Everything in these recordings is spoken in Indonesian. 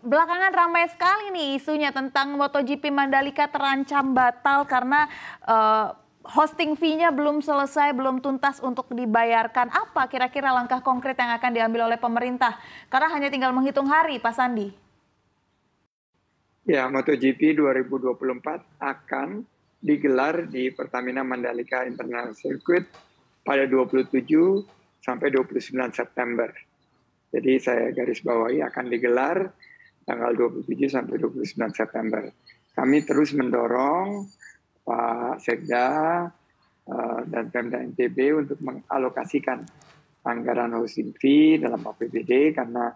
Belakangan ramai sekali nih isunya tentang MotoGP Mandalika terancam batal karena hosting fee-nya belum selesai, belum tuntas untuk dibayarkan. Apa kira-kira langkah konkret yang akan diambil oleh pemerintah? Karena hanya tinggal menghitung hari, Pak Sandi. Ya, MotoGP 2024 akan digelar di Pertamina Mandalika International Circuit pada 27 sampai 29 September. Jadi saya garis bawahi akan digelar tanggal 27 sampai 29 September. Kami terus mendorong Pak Sekda dan Pemda NTB untuk mengalokasikan anggaran hosting fee dalam APBD karena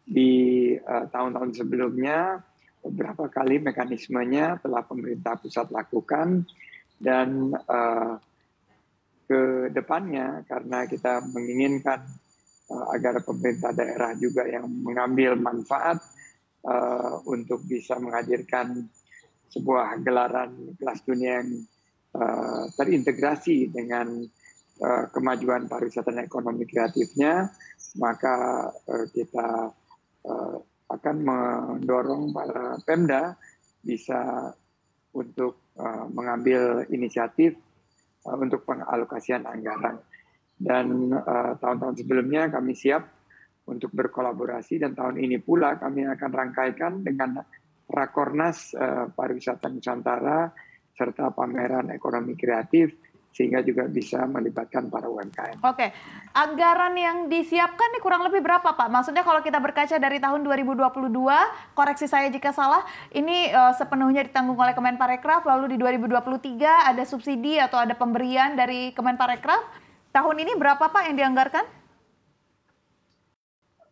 di tahun-tahun sebelumnya beberapa kali mekanismenya telah pemerintah pusat lakukan dan ke depannya karena kita menginginkan agar pemerintah daerah juga yang mengambil manfaat untuk bisa menghadirkan sebuah gelaran kelas dunia yang terintegrasi dengan kemajuan pariwisata dan ekonomi kreatifnya, maka kita akan mendorong para Pemda bisa untuk mengambil inisiatif untuk pengalokasian anggaran. Dan tahun-tahun sebelumnya kami siap untuk berkolaborasi dan tahun ini pula kami akan rangkaikan dengan Rakornas Pariwisata Nusantara serta pameran ekonomi kreatif sehingga juga bisa melibatkan para UMKM. Oke, anggaran yang disiapkan nih kurang lebih berapa Pak? Maksudnya kalau kita berkaca dari tahun 2022, koreksi saya jika salah, ini sepenuhnya ditanggung oleh Kemenparekraf, lalu di 2023 ada subsidi atau ada pemberian dari Kemenparekraf. Tahun ini berapa Pak yang dianggarkan?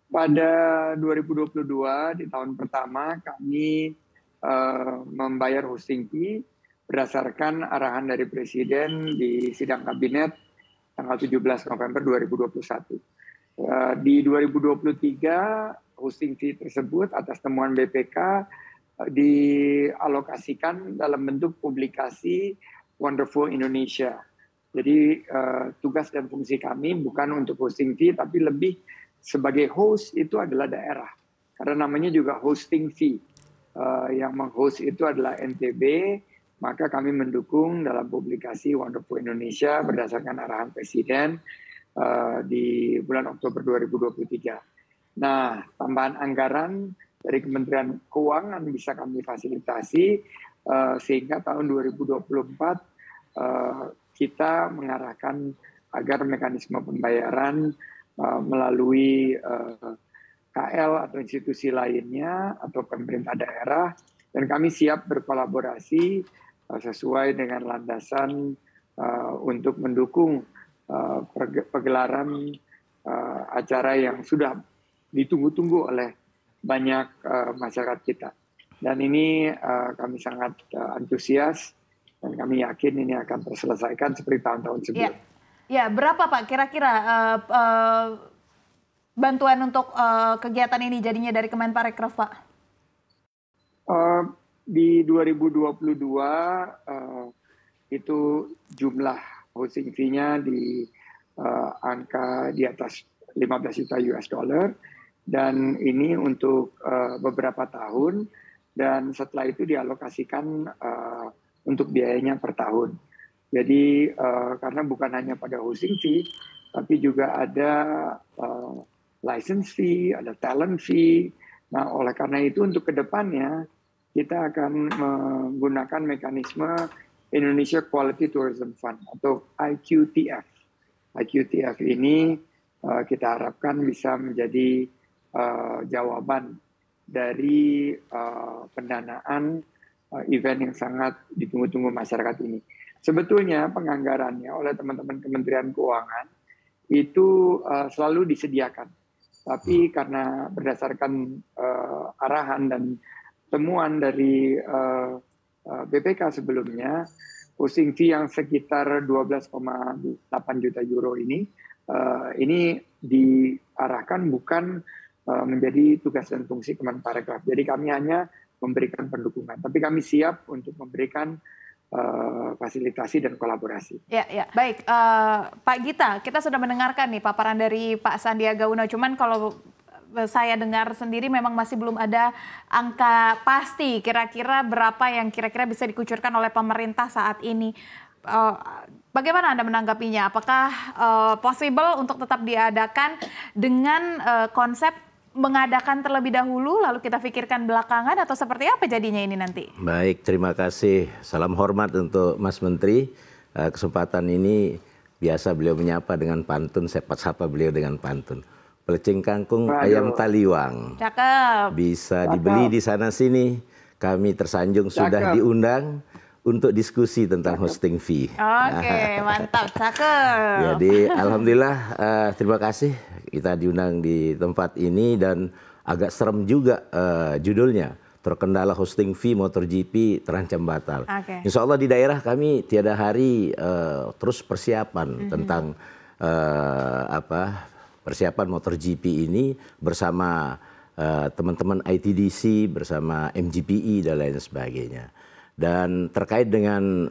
Pada 2022 di tahun pertama kami membayar hosting fee berdasarkan arahan dari Presiden di sidang kabinet tanggal 17 November 2021. Di 2023 hosting fee tersebut atas temuan BPK dialokasikan dalam bentuk publikasi Wonderful Indonesia. Jadi tugas dan fungsi kami bukan untuk hosting fee tapi lebih sebagai host itu adalah daerah. Karena namanya juga hosting fee. Yang meng-host itu adalah NTB, maka kami mendukung dalam publikasi Wonderful Indonesia berdasarkan arahan Presiden di bulan Oktober 2023. Nah, tambahan anggaran dari Kementerian Keuangan bisa kami fasilitasi sehingga tahun 2024 kita mengarahkan agar mekanisme pembayaran melalui KL atau institusi lainnya atau pemerintah daerah, dan kami siap berkolaborasi sesuai dengan landasan untuk mendukung pegelaran acara yang sudah ditunggu-tunggu oleh banyak masyarakat kita. Dan ini kami sangat antusias dan kami yakin ini akan terselesaikan seperti tahun-tahun sebelumnya. Ya, berapa Pak kira-kira bantuan untuk kegiatan ini jadinya dari Kemenparekraf Pak? Di 2022 itu jumlah hosting fee-nya di angka di atas 15 juta US dollar dan ini untuk beberapa tahun dan setelah itu dialokasikan untuk biayanya per tahun. Jadi karena bukan hanya pada hosting fee tapi juga ada license fee, ada talent fee. Nah, oleh karena itu untuk kedepannya kita akan menggunakan mekanisme Indonesia Quality Tourism Fund atau IQTF. IQTF ini kita harapkan bisa menjadi jawaban dari pendanaan event yang sangat ditunggu-tunggu masyarakat ini. Sebetulnya penganggarannya oleh teman-teman Kementerian Keuangan itu selalu disediakan. Tapi karena berdasarkan arahan dan temuan dari BPK sebelumnya, hosting fee yang sekitar 12,8 juta euro ini diarahkan bukan menjadi tugas dan fungsi Kemenparekraf. Jadi kami hanya memberikan pendukungan, tapi kami siap untuk memberikan fasilitasi dan kolaborasi. Ya, baik. Pak Gita, kita sudah mendengarkan nih paparan dari Pak Sandiaga Uno. Cuman kalau saya dengar sendiri memang masih belum ada angka pasti kira-kira berapa yang kira-kira bisa dikucurkan oleh pemerintah saat ini. Bagaimana Anda menanggapinya? Apakah possible untuk tetap diadakan dengan konsep mengadakan terlebih dahulu lalu kita pikirkan belakangan, atau seperti apa jadinya ini nanti? Baik, terima kasih. Salam hormat untuk Mas Menteri. Kesempatan ini biasa beliau menyapa dengan pantun, saya sapa beliau dengan pantun. Pelecing kangkung, ayam taliwang. Cakep. Bisa dibeli di sana sini. Kami tersanjung sudah diundang untuk diskusi tentang hosting fee. Oke, mantap, cakep. Jadi alhamdulillah terima kasih kita diundang di tempat ini, dan agak serem juga judulnya. Terkendala hosting fee MotoGP terancam batal. Insya Allah di daerah kami tiada hari terus persiapan tentang persiapan MotoGP ini bersama teman-teman ITDC, bersama MGPE dan lain sebagainya. Dan terkait dengan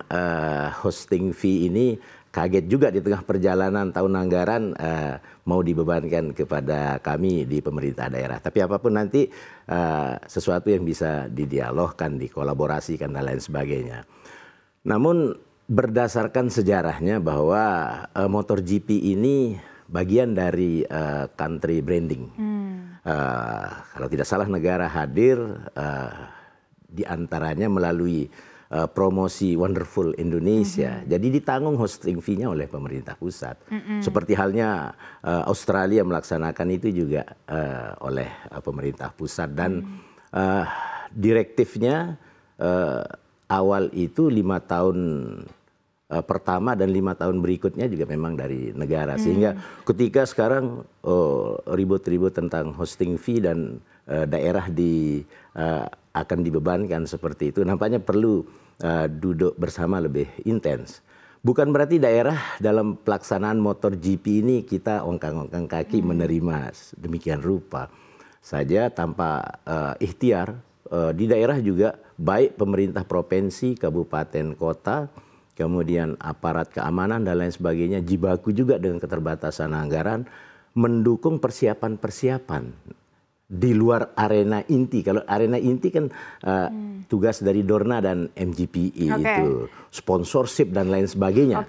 hosting fee ini, kaget juga di tengah perjalanan tahun anggaran mau dibebankan kepada kami di pemerintah daerah. Tapi apapun nanti sesuatu yang bisa didialogkan, dikolaborasikan dan lain sebagainya. Namun berdasarkan sejarahnya bahwa MotoGP ini bagian dari country branding. Kalau tidak salah negara hadir di antaranya melalui promosi Wonderful Indonesia. Jadi ditanggung hosting fee-nya oleh pemerintah pusat. Seperti halnya Australia melaksanakan itu juga oleh pemerintah pusat. Dan direktifnya awal itu 5 tahun pertama dan 5 tahun berikutnya juga memang dari negara. Sehingga ketika sekarang ribut-ribut tentang hosting fee dan daerah akan dibebankan seperti itu, nampaknya perlu duduk bersama lebih intens. Bukan berarti daerah dalam pelaksanaan MotoGP ini kita ongkang-ongkang kaki menerima demikian rupa saja tanpa ikhtiar. Di daerah juga baik pemerintah provinsi, kabupaten, kota, kemudian aparat keamanan dan lain sebagainya, jibaku juga dengan keterbatasan anggaran, mendukung persiapan-persiapan di luar arena inti. Kalau arena inti kan tugas dari Dorna dan MGPE itu, sponsorship dan lain sebagainya.